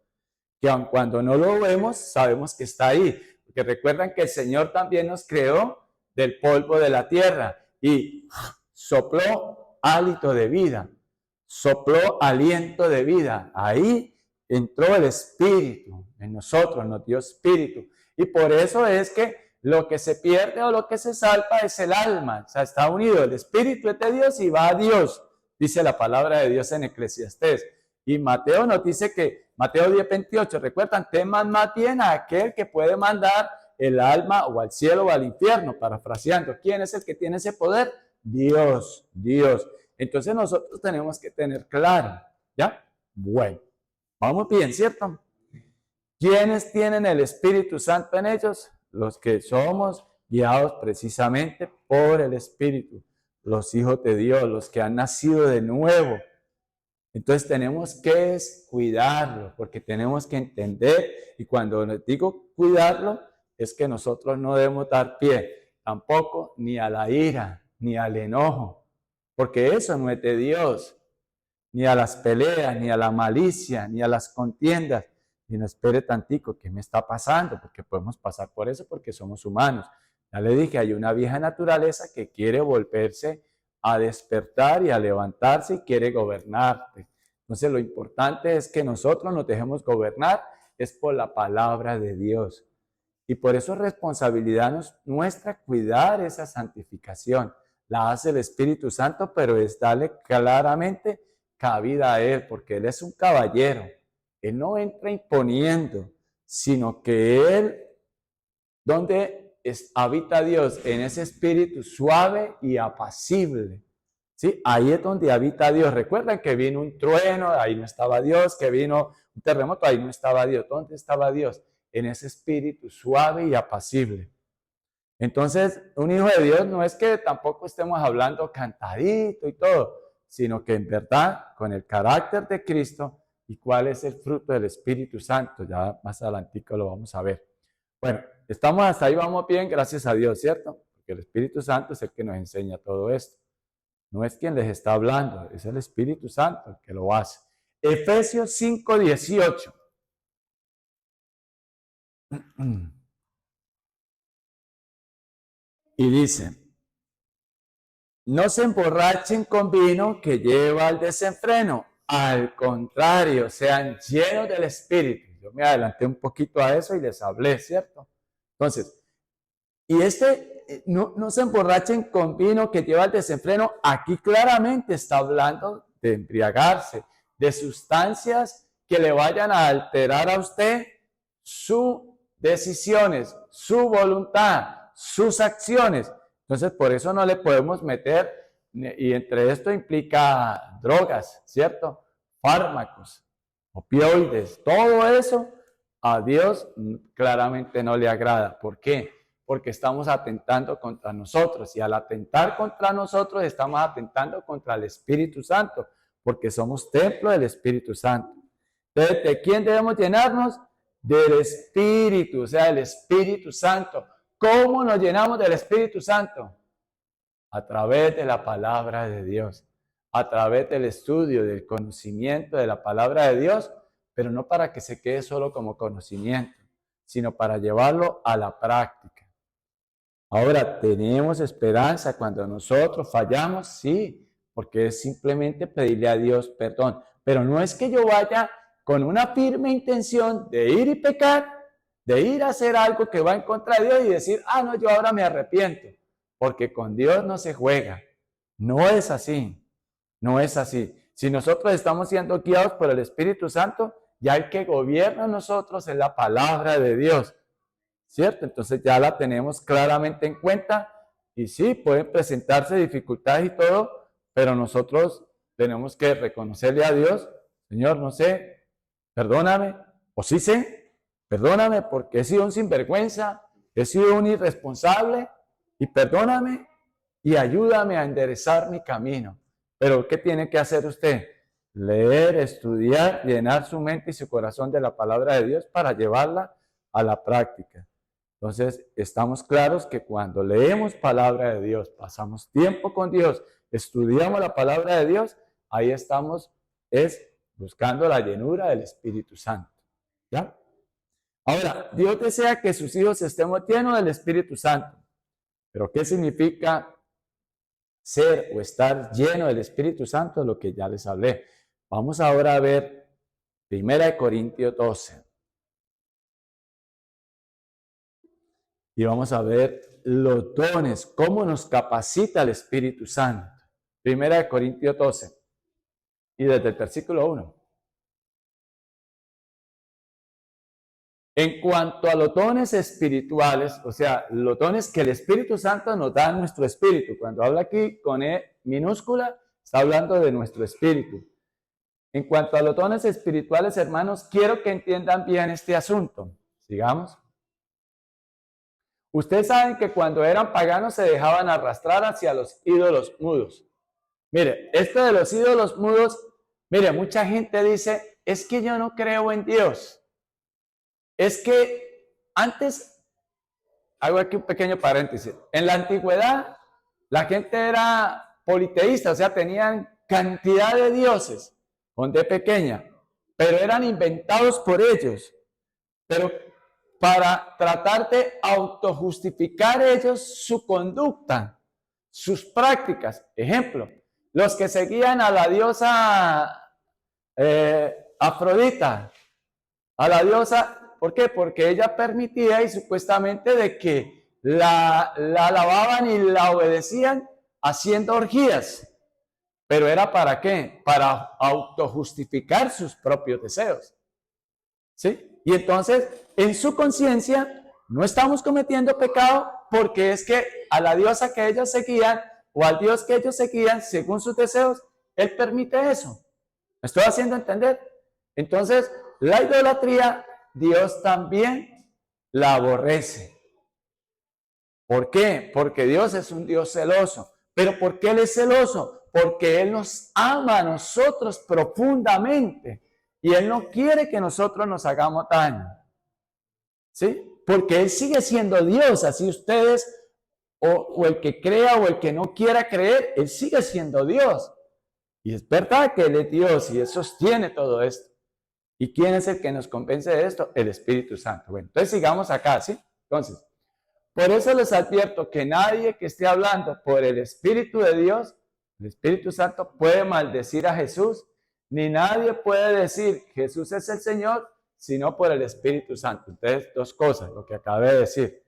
Speaker 2: que aun cuando no lo vemos, sabemos que está ahí, porque recuerdan que el Señor también nos creó del polvo de la tierra y sopló hálito de vida, sopló aliento de vida, ahí entró el espíritu, en nosotros, nos dio espíritu. Y por eso es que lo que se pierde o lo que se salva es el alma. O sea, está unido, el espíritu es de Dios y va a Dios, dice la palabra de Dios en Eclesiastés. Y Mateo nos dice que, Mateo 10:28, recuerdan, teman más bien a aquel que puede mandar el alma o al cielo o al infierno, parafraseando. ¿Quién es el que tiene ese poder? Dios, Dios. Entonces nosotros tenemos que tener claro, ¿ya? Bueno, vamos bien, ¿cierto? ¿Quiénes tienen el Espíritu Santo en ellos? Los que somos guiados precisamente por el Espíritu, los hijos de Dios, los que han nacido de nuevo. Entonces tenemos que cuidarlo, porque tenemos que entender, y cuando les digo cuidarlo, es que nosotros no debemos dar pie, tampoco ni a la ira, ni al enojo, porque eso no es de Dios, ni a las peleas, ni a la malicia, ni a las contiendas. Y no espere tantico, ¿qué me está pasando? Porque podemos pasar por eso porque somos humanos. Ya le dije, hay una vieja naturaleza que quiere volverse a despertar y a levantarse y quiere gobernarte. Entonces lo importante es que nosotros nos dejemos gobernar, es por la palabra de Dios. Y por eso es responsabilidad nuestra cuidar esa santificación. La hace el Espíritu Santo, pero es darle claramente cabida a Él, porque Él es un caballero. Él no entra imponiendo, sino que Él, donde habita Dios, en ese espíritu suave y apacible. ¿Sí? Ahí es donde habita Dios. Recuerdan que vino un trueno, ahí no estaba Dios, que vino un terremoto, ahí no estaba Dios. ¿Dónde estaba Dios? En ese espíritu suave y apacible. Entonces, un hijo de Dios no es que tampoco estemos hablando cantadito y todo, sino que en verdad, con el carácter de Cristo, y cuál es el fruto del Espíritu Santo, ya más adelantico lo vamos a ver. Bueno, estamos hasta ahí, vamos bien, gracias a Dios, ¿cierto? Porque el Espíritu Santo es el que nos enseña todo esto. No es quien les está hablando, es el Espíritu Santo el que lo hace. Efesios 5:18. Y dice, no se emborrachen con vino que lleva al desenfreno, al contrario, sean llenos del Espíritu. Yo me adelanté un poquito a eso y les hablé, ¿cierto? Entonces, y no se emborrachen con vino que lleva al desenfreno, aquí claramente está hablando de embriagarse, de sustancias que le vayan a alterar a usted sus decisiones, su voluntad, sus acciones. Entonces, por eso no le podemos meter, y entre esto implica drogas, ¿cierto? Fármacos, opioides, todo eso a Dios claramente no le agrada. ¿Por qué? Porque estamos atentando contra nosotros, y al atentar contra nosotros estamos atentando contra el Espíritu Santo, porque somos templo del Espíritu Santo. Entonces, ¿de quién debemos llenarnos? Del Espíritu, o sea, del Espíritu Santo. ¿Cómo nos llenamos del Espíritu Santo? A través de la palabra de Dios, a través del estudio, del conocimiento de la palabra de Dios, pero no para que se quede solo como conocimiento, sino para llevarlo a la práctica. Ahora, ¿tenemos esperanza cuando nosotros fallamos? Sí, porque es simplemente pedirle a Dios perdón. Pero no es que yo vaya con una firme intención de ir y pecar, de ir a hacer algo que va en contra de Dios y decir, no, yo ahora me arrepiento, porque con Dios no se juega. No es así, no es así. Si nosotros estamos siendo guiados por el Espíritu Santo, ya el que gobierna a nosotros es la palabra de Dios, ¿cierto? Entonces ya la tenemos claramente en cuenta, y sí, pueden presentarse dificultades y todo, pero nosotros tenemos que reconocerle a Dios, Señor, no sé, perdóname, o sí sé, perdóname porque he sido un sinvergüenza, he sido un irresponsable, y perdóname y ayúdame a enderezar mi camino. Pero ¿qué tiene que hacer usted? Leer, estudiar, llenar su mente y su corazón de la palabra de Dios para llevarla a la práctica. Entonces, estamos claros que cuando leemos palabra de Dios, pasamos tiempo con Dios, estudiamos la palabra de Dios, ahí estamos, buscando la llenura del Espíritu Santo. ¿Ya? Ahora, Dios desea que sus hijos estemos llenos del Espíritu Santo. Pero ¿qué significa ser o estar lleno del Espíritu Santo? Lo que ya les hablé. Vamos ahora a ver 1 Corintios 12. Y vamos a ver los dones, cómo nos capacita el Espíritu Santo. Primera de Corintios 12, y desde el versículo 1. En cuanto a los dones espirituales, o sea, los dones que el Espíritu Santo nos da a nuestro espíritu. Cuando habla aquí con E minúscula, está hablando de nuestro espíritu. En cuanto a los dones espirituales, hermanos, quiero que entiendan bien este asunto. Sigamos. Ustedes saben que cuando eran paganos se dejaban arrastrar hacia los ídolos mudos. Mire, esto de los ídolos mudos, mire, mucha gente dice, es que yo no creo en Dios. Es que antes, hago aquí un pequeño paréntesis, en la antigüedad la gente era politeísta, o sea, tenían cantidad de dioses, con D pequeña, pero eran inventados por ellos. Pero para tratar de autojustificar ellos su conducta, sus prácticas. Ejemplo, los que seguían a la diosa Afrodita, a la diosa, ¿por qué? Porque ella permitía y supuestamente de que la alababan y la obedecían haciendo orgías. ¿Pero era para qué? Para autojustificar sus propios deseos. ¿Sí? Y entonces, en su conciencia, no estamos cometiendo pecado porque es que a la diosa que ellos seguían o al Dios que ellos seguían, según sus deseos, Él permite eso. ¿Me estoy haciendo entender? Entonces, la idolatría, Dios también la aborrece. ¿Por qué? Porque Dios es un Dios celoso. ¿Pero por qué Él es celoso? Porque Él nos ama a nosotros profundamente. Y Él no quiere que nosotros nos hagamos daño. ¿Sí? Porque Él sigue siendo Dios. Así ustedes, o el que crea o el que no quiera creer, Él sigue siendo Dios. Y es verdad que Él es Dios y Él sostiene todo esto. ¿Y quién es el que nos convence de esto? El Espíritu Santo. Bueno, entonces sigamos acá, ¿sí? Entonces, por eso les advierto que nadie que esté hablando por el Espíritu de Dios, el Espíritu Santo, puede maldecir a Jesús, ni nadie puede decir Jesús es el Señor, sino por el Espíritu Santo. Entonces, dos cosas, lo que acabé de decir.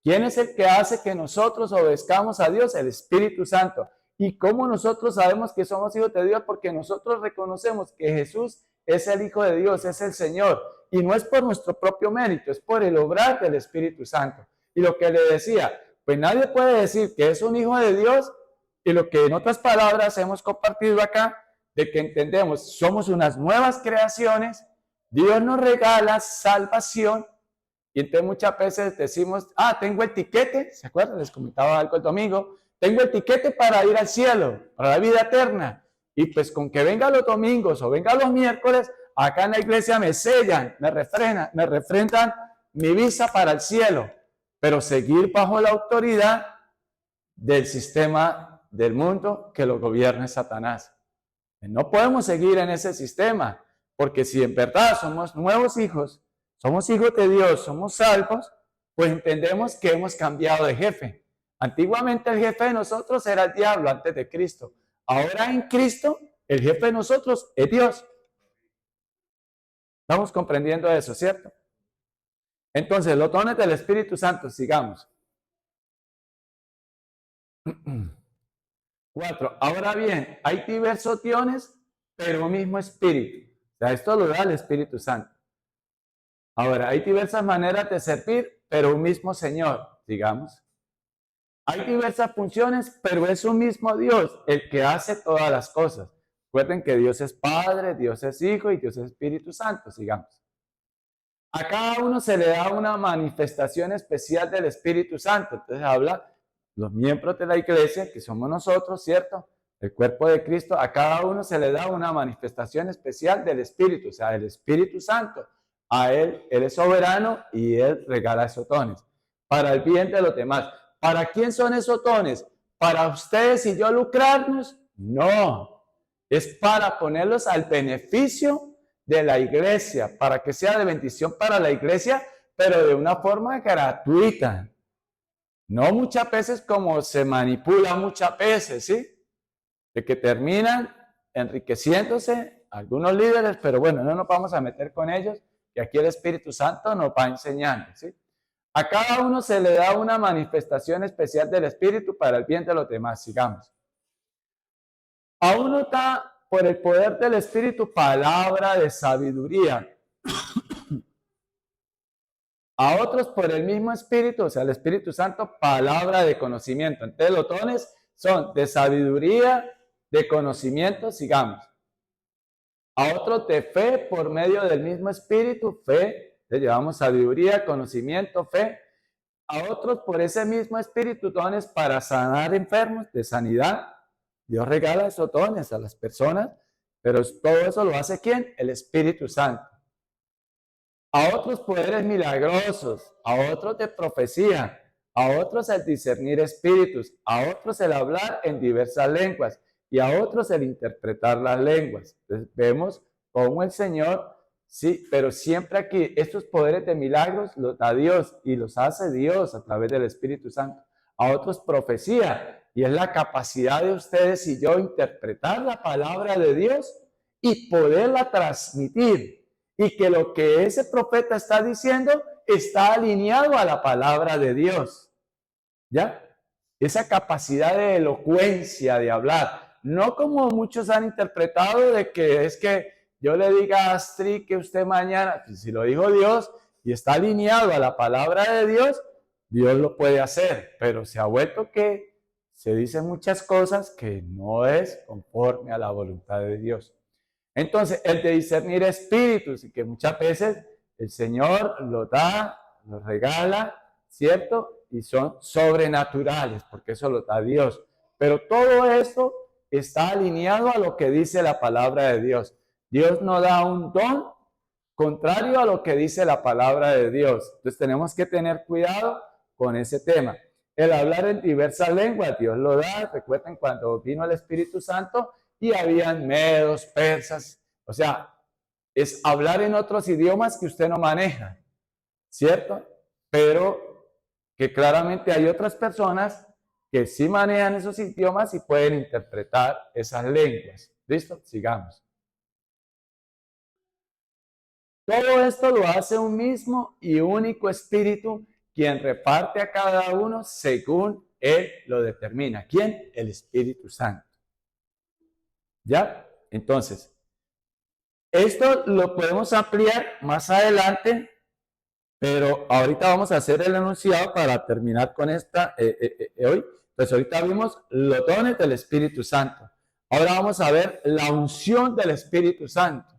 Speaker 2: ¿Quién es el que hace que nosotros obedezcamos a Dios? El Espíritu Santo. ¿Y cómo nosotros sabemos que somos hijos de Dios? Porque nosotros reconocemos que Jesús es el Hijo de Dios, es el Señor. Y no es por nuestro propio mérito, es por el obrar del Espíritu Santo. Y lo que le decía, pues nadie puede decir que es un hijo de Dios, y lo que en otras palabras hemos compartido acá, de que entendemos, somos unas nuevas creaciones, Dios nos regala salvación, y entonces muchas veces decimos, tengo el tiquete, ¿se acuerdan? Les comentaba algo el domingo, tengo el tiquete para ir al cielo, para la vida eterna, y pues con que venga los domingos o venga los miércoles, acá en la iglesia me sellan, me refrendan mi visa para el cielo. Pero seguir bajo la autoridad del sistema del mundo que lo gobierne Satanás. No podemos seguir en ese sistema, porque si en verdad somos nuevos hijos, somos hijos de Dios, somos salvos, pues entendemos que hemos cambiado de jefe. Antiguamente el jefe de nosotros era el diablo antes de Cristo. Ahora en Cristo, el jefe de nosotros es Dios. Estamos comprendiendo eso, ¿cierto? Entonces, los dones del Espíritu Santo, sigamos. 4. Ahora bien, hay diversos dones, pero un mismo Espíritu. O sea, esto lo da el Espíritu Santo. Ahora, hay diversas maneras de servir, pero un mismo Señor, digamos. Hay diversas funciones, pero es un mismo Dios el que hace todas las cosas. Recuerden que Dios es Padre, Dios es Hijo y Dios es Espíritu Santo, sigamos. A cada uno se le da una manifestación especial del Espíritu Santo. Entonces habla los miembros de la iglesia, que somos nosotros, ¿cierto? El cuerpo de Cristo, a cada uno se le da una manifestación especial del Espíritu, o sea, el Espíritu Santo. A Él es soberano y Él regala esos dones para el bien de los demás. ¿Para quién son esos dones? ¿Para ustedes y yo lucrarnos? No, es para ponerlos al beneficio de la iglesia, para que sea de bendición para la iglesia, pero de una forma gratuita. No muchas veces como se manipula muchas veces, ¿sí? De que terminan enriqueciéndose algunos líderes, pero bueno, no nos vamos a meter con ellos, y aquí el Espíritu Santo nos va enseñando, ¿sí? A cada uno se le da una manifestación especial del Espíritu para el bien de los demás. Sigamos. A uno da por el poder del Espíritu palabra de sabiduría. A otros por el mismo Espíritu, o sea, el Espíritu Santo, palabra de conocimiento. Entonces los dones son de sabiduría, de conocimiento, sigamos. A otros de fe por medio del mismo Espíritu, fe, le llevamos sabiduría, conocimiento, fe. A otros por ese mismo Espíritu, dones para sanar enfermos, de sanidad. Dios regala esos dones a las personas, pero todo eso lo hace ¿quién? El Espíritu Santo. A otros poderes milagrosos, a otros de profecía, a otros el discernir espíritus, a otros el hablar en diversas lenguas y a otros el interpretar las lenguas. Entonces vemos cómo el Señor, sí, pero siempre aquí estos poderes de milagros los da Dios y los hace Dios a través del Espíritu Santo. A otros profecía, y es la capacidad de ustedes y yo interpretar la palabra de Dios y poderla transmitir. Y que lo que ese profeta está diciendo está alineado a la palabra de Dios. ¿Ya? Esa capacidad de elocuencia, de hablar. No como muchos han interpretado de que es que yo le diga a Astrid que usted mañana, si lo dijo Dios y está alineado a la palabra de Dios, Dios lo puede hacer. Pero se ha vuelto que se dicen muchas cosas que no es conforme a la voluntad de Dios. Entonces, el de discernir espíritus, y que muchas veces el Señor lo da, lo regala, ¿cierto? Y son sobrenaturales, porque eso lo da Dios. Pero todo esto está alineado a lo que dice la palabra de Dios. Dios no da un don contrario a lo que dice la palabra de Dios. Entonces, tenemos que tener cuidado con ese tema. El hablar en diversas lenguas, Dios lo da. Recuerden cuando vino el Espíritu Santo, y habían medos, persas, o sea, es hablar en otros idiomas que usted no maneja, ¿cierto? Pero que claramente hay otras personas que sí manejan esos idiomas y pueden interpretar esas lenguas. ¿Listo? Sigamos. Todo esto lo hace un mismo y único Espíritu, quien reparte a cada uno según Él lo determina. ¿Quién? El Espíritu Santo. ¿Ya? Entonces, esto lo podemos ampliar más adelante, pero ahorita vamos a hacer el enunciado para terminar con esta hoy. Pues ahorita vimos los dones del Espíritu Santo. Ahora vamos a ver la unción del Espíritu Santo.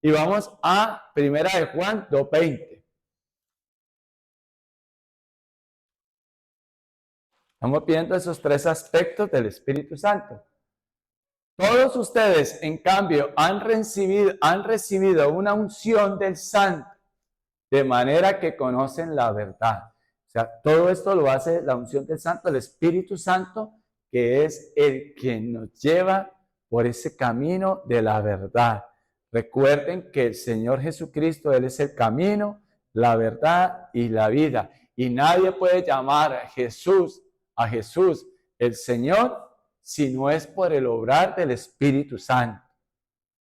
Speaker 2: Y vamos a 1 de Juan 2:20. Estamos viendo esos tres aspectos del Espíritu Santo. Todos ustedes, en cambio, han recibido una unción del Santo, de manera que conocen la verdad. O sea, todo esto lo hace la unción del Santo, el Espíritu Santo, que es el que nos lleva por ese camino de la verdad. Recuerden que el Señor Jesucristo, Él es el camino, la verdad y la vida. Y nadie puede llamar a Jesús el Señor, si no es por el obrar del Espíritu Santo.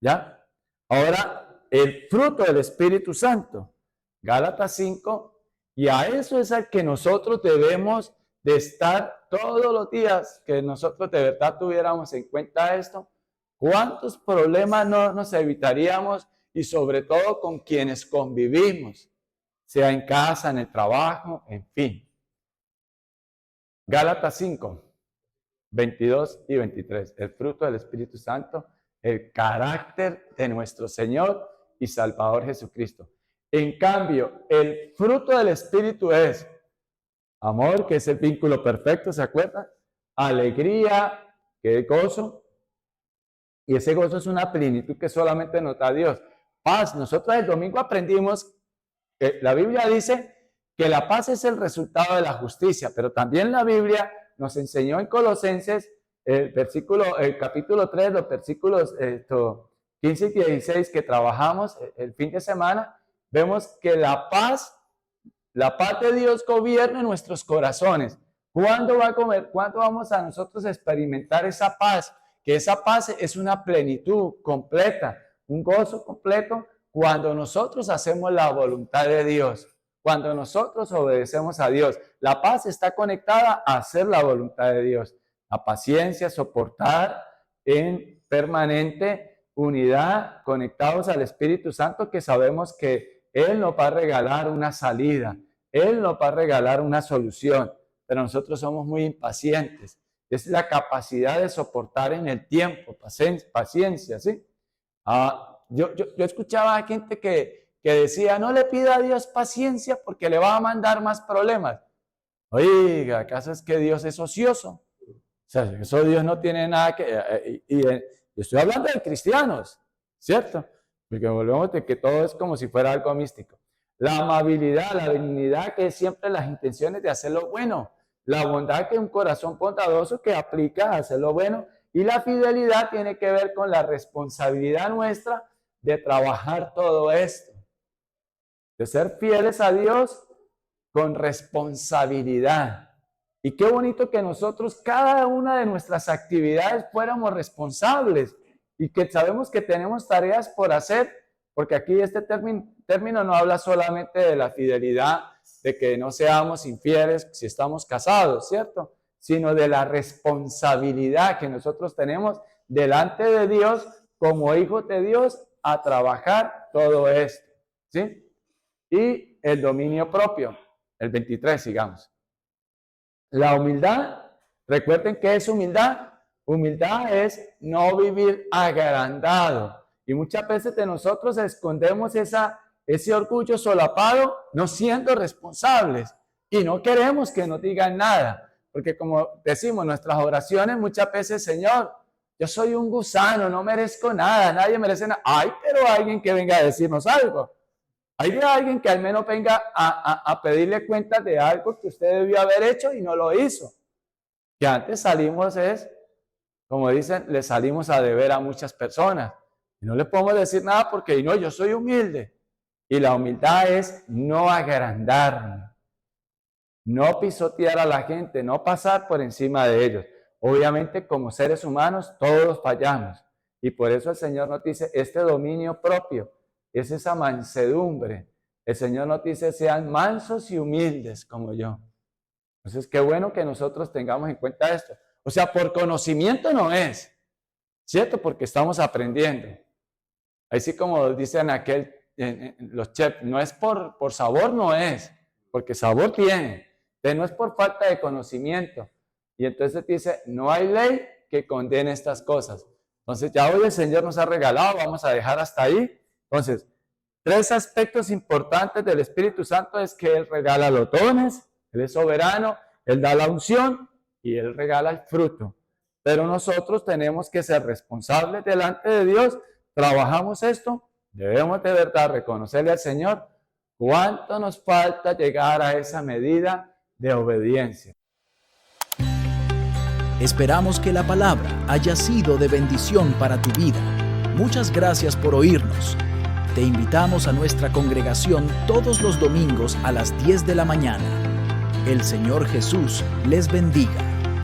Speaker 2: ¿Ya? Ahora, el fruto del Espíritu Santo, Gálatas 5, y a eso es al que nosotros debemos de estar todos los días, que nosotros de verdad tuviéramos en cuenta esto. ¿Cuántos problemas no nos evitaríamos? Y sobre todo con quienes convivimos, sea en casa, en el trabajo, en fin. Gálatas 5. 22 y 23, el fruto del Espíritu Santo, el carácter de nuestro Señor y Salvador Jesucristo. En cambio, el fruto del Espíritu es amor, que es el vínculo perfecto, ¿se acuerdan? Alegría, que es gozo, y ese gozo es una plenitud que solamente nos da Dios. Paz, nosotros el domingo aprendimos que la Biblia dice que la paz es el resultado de la justicia, pero también la Biblia nos enseñó en Colosenses, el capítulo 3, los versículos 15 y 16 que trabajamos el fin de semana, vemos que la paz de Dios gobierna en nuestros corazones. ¿Cuándo vamos a nosotros a experimentar esa paz? Que esa paz es una plenitud completa, un gozo completo cuando nosotros hacemos la voluntad de Dios. cuando nosotros obedecemos a Dios. La paz está conectada a hacer la voluntad de Dios. La paciencia, soportar en permanente unidad, conectados al Espíritu Santo, que sabemos que Él nos va a regalar una salida, Él nos va a regalar una solución, pero nosotros somos muy impacientes. Es la capacidad de soportar en el tiempo, paciencia, ¿sí? Yo escuchaba a gente que decía, no le pida a Dios paciencia porque le va a mandar más problemas. Oiga, ¿acaso es que Dios es ocioso? O sea, eso Dios no tiene nada que... yo estoy hablando de cristianos, ¿cierto? Porque volvemos de que todo es como si fuera algo místico. La amabilidad, la benignidad, que es siempre las intenciones de hacer lo bueno. La bondad, que es un corazón bondadoso que aplica a hacer lo bueno. Y la fidelidad tiene que ver con la responsabilidad nuestra de trabajar todo esto. De ser fieles a Dios con responsabilidad. Y qué bonito que nosotros, cada una de nuestras actividades, fuéramos responsables y que sabemos que tenemos tareas por hacer, porque aquí este término no habla solamente de la fidelidad, de que no seamos infieles si estamos casados, ¿cierto? Sino de la responsabilidad que nosotros tenemos delante de Dios como hijos de Dios a trabajar todo esto, ¿sí? Y el dominio propio, el 23, sigamos. La humildad, recuerden que es humildad. Humildad es no vivir agrandado. Y muchas veces de nosotros escondemos ese orgullo solapado, no siendo responsables. Y no queremos que nos digan nada. Porque como decimos en nuestras oraciones muchas veces, Señor, yo soy un gusano, no merezco nada, nadie merece nada. Ay, pero alguien que venga a decirnos algo. Hay de alguien que al menos venga a pedirle cuentas de algo que usted debió haber hecho y no lo hizo. Que antes salimos como dicen, le salimos a deber a muchas personas. Y no le podemos decir nada porque no, yo soy humilde. Y la humildad es no agrandarme, no pisotear a la gente, no pasar por encima de ellos. Obviamente, como seres humanos, todos fallamos. Y por eso el Señor nos dice este dominio propio. Es esa mansedumbre. El Señor nos dice, sean mansos y humildes como yo. Entonces, qué bueno que nosotros tengamos en cuenta esto. O sea, por conocimiento no es, ¿cierto? Porque estamos aprendiendo. Así como dicen los chefs, no es por sabor, no es, porque sabor tiene. Pero no es por falta de conocimiento. Y entonces dice, no hay ley que condene estas cosas. Entonces, ya hoy el Señor nos ha regalado, vamos a dejar hasta ahí. Entonces, 3 aspectos importantes del Espíritu Santo es que Él regala los dones, Él es soberano, Él da la unción y Él regala el fruto. Pero nosotros tenemos que ser responsables delante de Dios. Trabajamos esto, debemos de verdad reconocerle al Señor cuánto nos falta llegar a esa medida de obediencia.
Speaker 1: Esperamos que la palabra haya sido de bendición para tu vida. Muchas gracias por oírnos. Te invitamos a nuestra congregación todos los domingos a las 10 de la mañana. El Señor Jesús les bendiga.